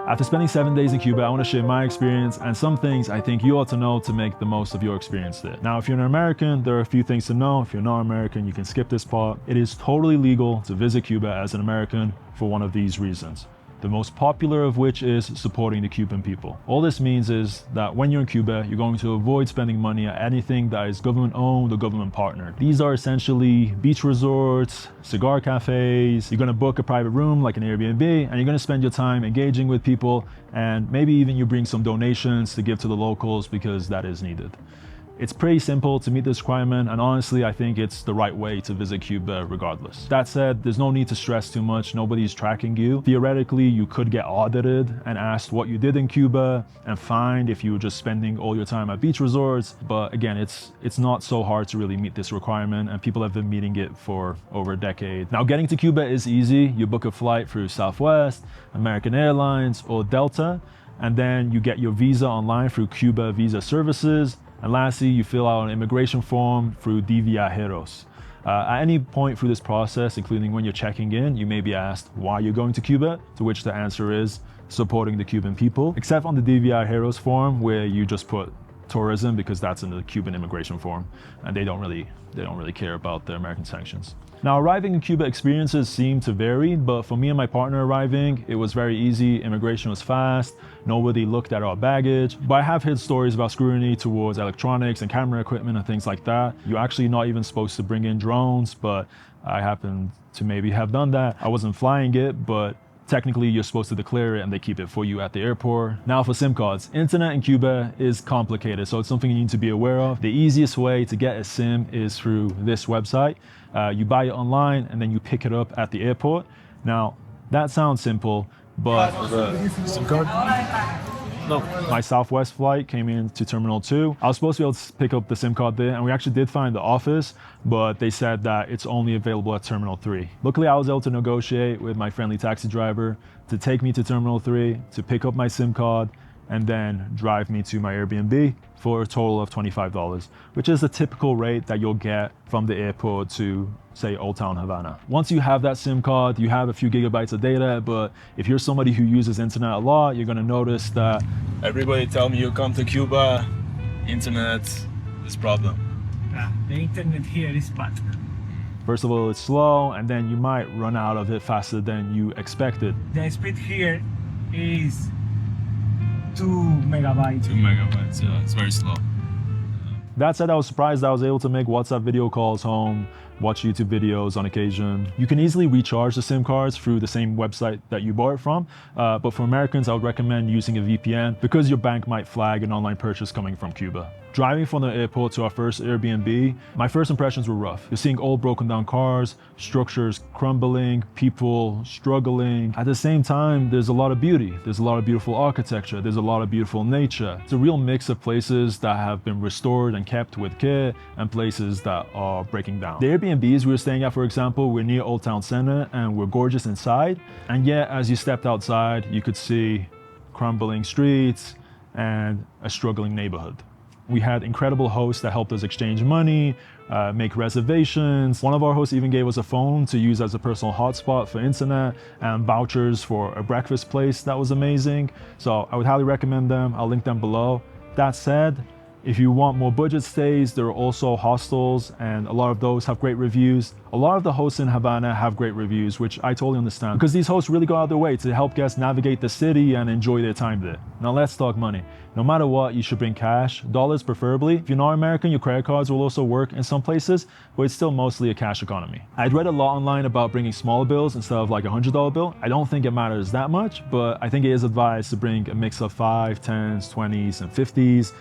After spending 7 days in Cuba, I want to share my experience and some things I think you ought to know to make the most of your experience there. Now, if you're an American, there are a few things to know. If you're not American, you can skip this part. It is totally legal to visit Cuba as an American for one of these reasons. The most popular of which is supporting the Cuban people. All this means is that when you're in Cuba, you're going to avoid spending money at anything that is government owned or government partnered. These are essentially beach resorts, cigar cafes. You're gonna book a private room like an Airbnb, and you're gonna spend your time engaging with people, and maybe even you bring some donations to give to the locals because that is needed. It's pretty simple to meet this requirement, and honestly, I think it's the right way to visit Cuba regardless. That said, there's no need to stress too much. Nobody's tracking you. Theoretically, you could get audited and asked what you did in Cuba and fined if you were just spending all your time at beach resorts. But again, it's not so hard to really meet this requirement, and people have been meeting it for over a decade. Now, getting to Cuba is easy. You book a flight through Southwest, American Airlines, or Delta, and then you get your visa online through Cuba Visa Services. And lastly, you fill out an immigration form through De Viajeros. At any point through this process, including when you're checking in, you may be asked why you're going to Cuba, to which the answer is supporting the Cuban people, except on the De Viajeros form where you just put tourism because that's in the Cuban immigration form, and they don't really care about the American sanctions. Now, arriving in Cuba experiences seem to vary, but for me and my partner arriving, it was very easy. Immigration was fast. Nobody looked at our baggage. But I have heard stories about scrutiny towards electronics and camera equipment and things like that. You're actually not even supposed to bring in drones, but I happen to maybe have done that. I wasn't flying it, but technically, you're supposed to declare it and they keep it for you at the airport. Now for SIM cards, internet in Cuba is complicated, so it's something you need to be aware of. The easiest way to get a SIM is through this website. You buy it online and then you pick it up at the airport. Now, that sounds simple, but SIM card? No. My Southwest flight came in to Terminal 2. I was supposed to be able to pick up the SIM card there, and we actually did find the office, but they said that it's only available at Terminal 3. Luckily, I was able to negotiate with my friendly taxi driver to take me to Terminal 3, to pick up my SIM card, and then drive me to my Airbnb for a total of $25, which is the typical rate that you'll get from the airport to, say, Old Town Havana. Once you have that SIM card, you have a few gigabytes of data, but if you're somebody who uses internet a lot, you're gonna notice that everybody tell me you come to Cuba, internet is problem. The internet here is bad. First of all, it's slow, and then you might run out of it faster than you expected. The speed here is 2 megabytes. 2 megabytes, yeah, it's very slow. That said, I was surprised I was able to make WhatsApp video calls home, watch YouTube videos on occasion. You can easily recharge the SIM cards through the same website that you bought it from, but for Americans, I would recommend using a VPN because your bank might flag an online purchase coming from Cuba. Driving from the airport to our first Airbnb, my first impressions were rough. You're seeing old broken down cars, structures crumbling, people struggling. At the same time, there's a lot of beauty. There's a lot of beautiful architecture. There's a lot of beautiful nature. It's a real mix of places that have been restored and kept with care and places that are breaking down. The Airbnbs we were staying at, for example, were near Old Town Center and were gorgeous inside. And yet, as you stepped outside, you could see crumbling streets and a struggling neighborhood. We had incredible hosts that helped us exchange money, make reservations. One of our hosts even gave us a phone to use as a personal hotspot for internet and vouchers for a breakfast place that was amazing. So I would highly recommend them. I'll link them below. That said, if you want more budget stays, there are also hostels, and a lot of those have great reviews. A lot of the hosts in Havana have great reviews, which I totally understand, because these hosts really go out of their way to help guests navigate the city and enjoy their time there. Now let's talk money. No matter what, you should bring cash, dollars preferably. If you're not American, your credit cards will also work in some places, but it's still mostly a cash economy. I'd read a lot online about bringing smaller bills instead of like a $100 bill. I don't think it matters that much, but I think it is advised to bring a mix of 5, 10s, 20s, and 50s.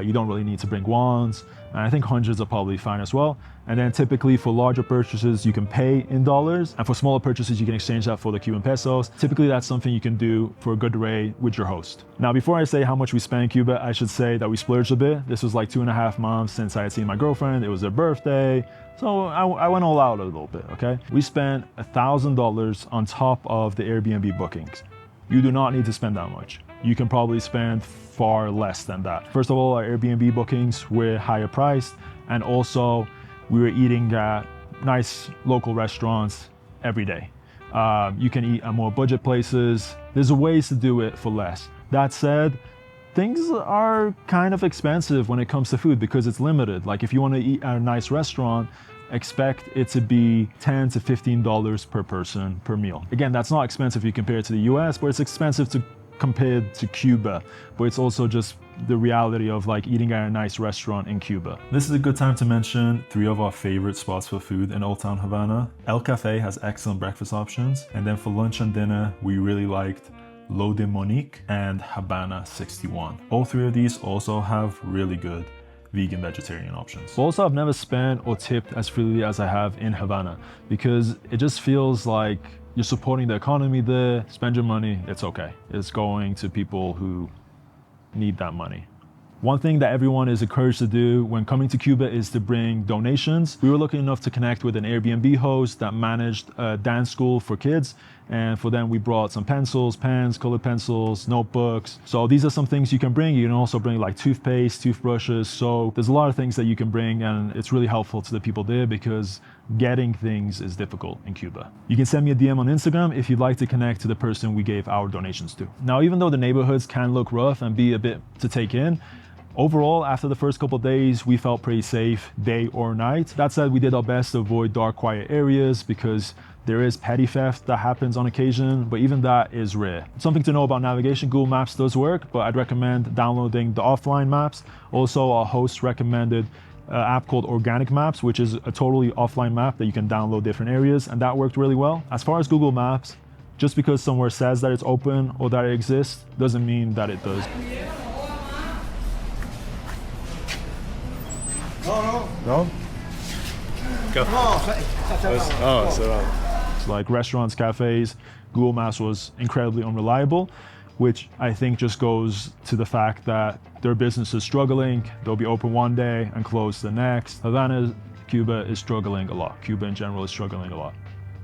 You don't really need to bring ones. And I think hundreds are probably fine as well. And then typically for larger purchases, you can pay in dollars. And for smaller purchases, you can exchange that for the Cuban pesos. Typically, that's something you can do for a good rate with your host. Now, before I say how much we spent in Cuba, I should say that we splurged a bit. This was like 2.5 months since I had seen my girlfriend. It was her birthday. So I went all out a little bit, okay? We spent $1,000 on top of the Airbnb bookings. You do not need to spend that much. You can probably spend far less than that. First of all, our Airbnb bookings were higher priced, and also we were eating at nice local restaurants every day. You can eat at more budget places There's ways to do it for less. That said, things are kind of expensive when it comes to food because it's limited. Like if you want to eat at a nice restaurant, expect it to be $10 to $15 per person per meal. Again, that's not expensive if you compare it to the US, but it's expensive compared to Cuba. But it's also just the reality of like eating at a nice restaurant in Cuba. This is a good time to mention 3 of our favorite spots for food in Old Town Havana. El Cafe has excellent breakfast options. And then for lunch and dinner, we really liked L'Eau de Monique and Havana 61. All 3 of these also have really good vegan vegetarian options. Also, I've never spent or tipped as freely as I have in Havana because it just feels like you're supporting the economy there. Spend your money, it's okay. It's going to people who need that money. One thing that everyone is encouraged to do when coming to Cuba is to bring donations. We were lucky enough to connect with an Airbnb host that managed a dance school for kids. And for them, we brought some pencils, pens, colored pencils, notebooks. So these are some things you can bring. You can also bring like toothpaste, toothbrushes. So there's a lot of things that you can bring, and it's really helpful to the people there because getting things is difficult in Cuba. You can send me a DM on Instagram if you'd like to connect to the person we gave our donations to. Now, even though the neighborhoods can look rough and be a bit to take in, overall, after the first couple of days, we felt pretty safe, day or night. That said, we did our best to avoid dark, quiet areas because there is petty theft that happens on occasion, but even that is rare. Something to know about navigation, Google Maps does work, but I'd recommend downloading the offline maps. Also, our host recommended an app called Organic Maps, which is a totally offline map that you can download different areas, and that worked really well. As far as Google Maps, just because somewhere says that it's open or that it exists, doesn't mean that it does. No? Go. Oh, so like restaurants, cafes, Google Maps was incredibly unreliable, which I think just goes to the fact that their business is struggling. They'll be open one day and close the next. Havana, Cuba is struggling a lot. Cuba in general is struggling a lot.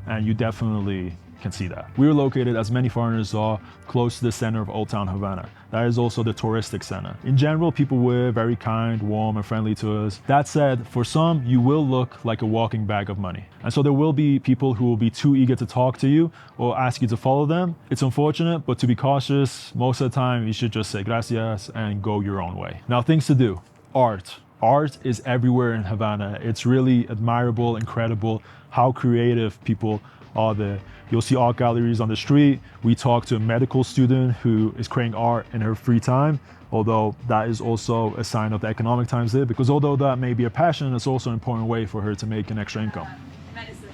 And you definitely can see that. We were located, as many foreigners are, close to the center of Old Town Havana. That is also the touristic center. In general, people were very kind, warm, and friendly to us. That said, for some, you will look like a walking bag of money. And so there will be people who will be too eager to talk to you or ask you to follow them. It's unfortunate, but to be cautious, most of the time, you should just say gracias and go your own way. Now, things to do. Art. Art is everywhere in Havana. It's really admirable, incredible how creative people are there. You'll see art galleries on the street. We talked to a medical student who is creating art in her free time, although that is also a sign of the economic times there, because although that may be a passion, it's also an important way for her to make an extra income. Medicine.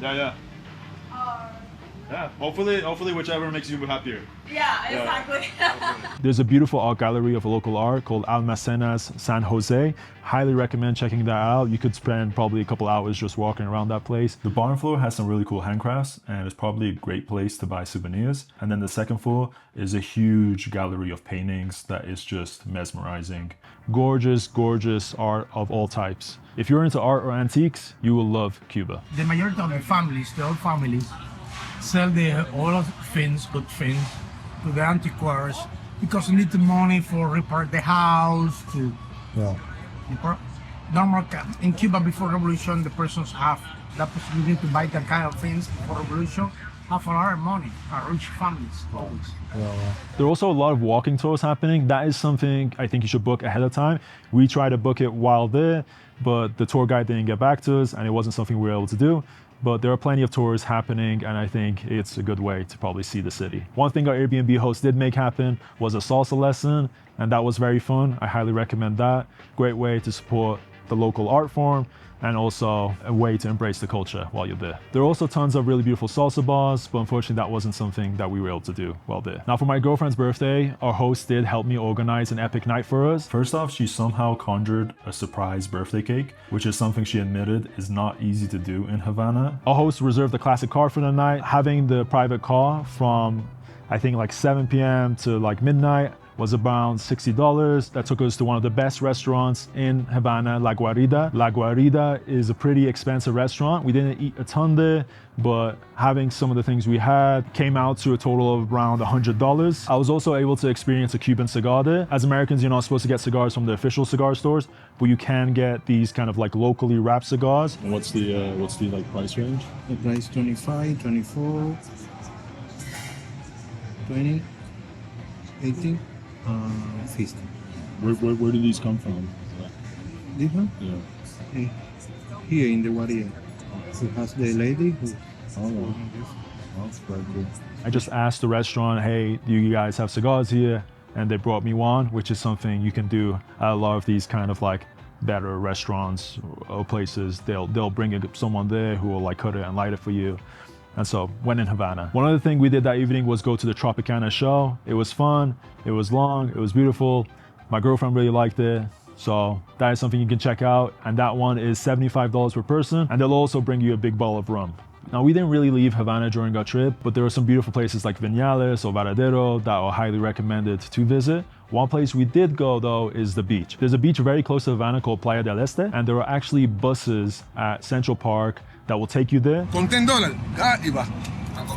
Yeah. Yeah, hopefully whichever makes you happier. Yeah, exactly. There's a beautiful art gallery of local art called Almacenas San Jose. Highly recommend checking that out. You could spend probably a couple hours just walking around that place. The barn floor has some really cool handcrafts and it's probably a great place to buy souvenirs. And then the second floor is a huge gallery of paintings that is just mesmerizing. Gorgeous, gorgeous art of all types. If you're into art or antiques, you will love Cuba. The majority of the old families, sell all of things, good things, to the antiquaries because they need the money for repair the house. In Cuba before revolution, the persons have that possibility to buy that kind of things before revolution. Have a lot of money, rich families always. There are also a lot of walking tours happening. That is something I think you should book ahead of time. We tried to book it while there, but the tour guide didn't get back to us and it wasn't something we were able to do. But there are plenty of tours happening and I think it's a good way to probably see the city. One thing our Airbnb host did make happen was a salsa lesson, and that was very fun. I highly recommend that. Great way to support the local art form and also a way to embrace the culture while you're there. There are also tons of really beautiful salsa bars, but unfortunately that wasn't something that we were able to do while there. Now for my girlfriend's birthday, our host did help me organize an epic night for us. First off, she somehow conjured a surprise birthday cake, which is something she admitted is not easy to do in Havana. Our host reserved the classic car for the night. Having the private car from I think like 7 p.m. to like midnight was around $60. That took us to one of the best restaurants in Havana, La Guarida. La Guarida is a pretty expensive restaurant. We didn't eat a ton there, but having some of the things we had came out to a total of around $100. I was also able to experience a Cuban cigar there. As Americans, you're not supposed to get cigars from the official cigar stores, but you can get these kind of like locally wrapped cigars. And what's the like price range? The price 25, 24. 20, 18, 50. Where do these come from? This one? Yeah. Here in the Guardia. It has the lady who. Oh, that's very good. I just asked the restaurant, hey, do you guys have cigars here? And they brought me one, which is something you can do at a lot of these kind of like better restaurants or places. They'll bring someone there who will like cut it and light it for you. And so went in Havana. One other thing we did that evening was go to the Tropicana show. It was fun, it was long, it was beautiful. My girlfriend really liked it. So that is something you can check out. And that one is $75 per person. And they'll also bring you a big bottle of rum. Now, we didn't really leave Havana during our trip, but there are some beautiful places like Viñales or Varadero that are highly recommended to visit. One place we did go though is the beach. There's a beach very close to Havana called Playa del Este, and there are actually buses at Central Park that will take you there. Con $10, y va.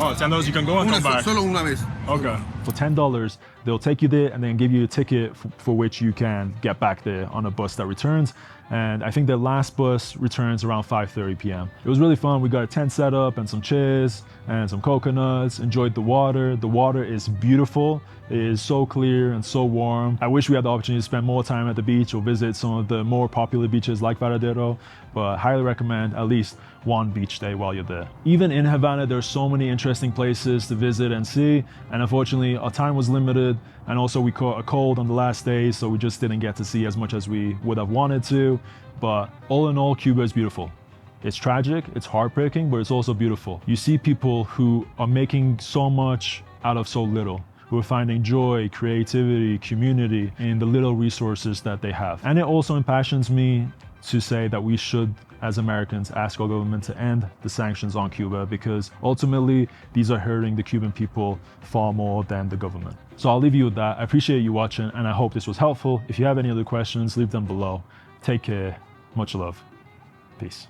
Oh, $10 you can go and come back. Solo una vez. Okay. For $10, they'll take you there and then give you a ticket for which you can get back there on a bus that returns. And I think the last bus returns around 5:30 p.m. It was really fun. We got a tent set up and some chairs and some coconuts, enjoyed the water. The water is beautiful. It is so clear and so warm. I wish we had the opportunity to spend more time at the beach or visit some of the more popular beaches like Varadero, but highly recommend at least one beach day while you're there. Even in Havana, there's so many interesting places to visit and see, and unfortunately our time was limited, and also we caught a cold on the last day, so we just didn't get to see as much as we would have wanted to. But all in all, Cuba is beautiful. It's tragic, it's heartbreaking, but it's also beautiful. You see people who are making so much out of so little, who are finding joy, creativity, community in the little resources that they have. And it also impassions me to say that we should, as Americans, ask our government to end the sanctions on Cuba, because ultimately these are hurting the Cuban people far more than the government. So I'll leave you with that. I appreciate you watching, and I hope this was helpful. If you have any other questions, leave them below. Take care. Much love. Peace.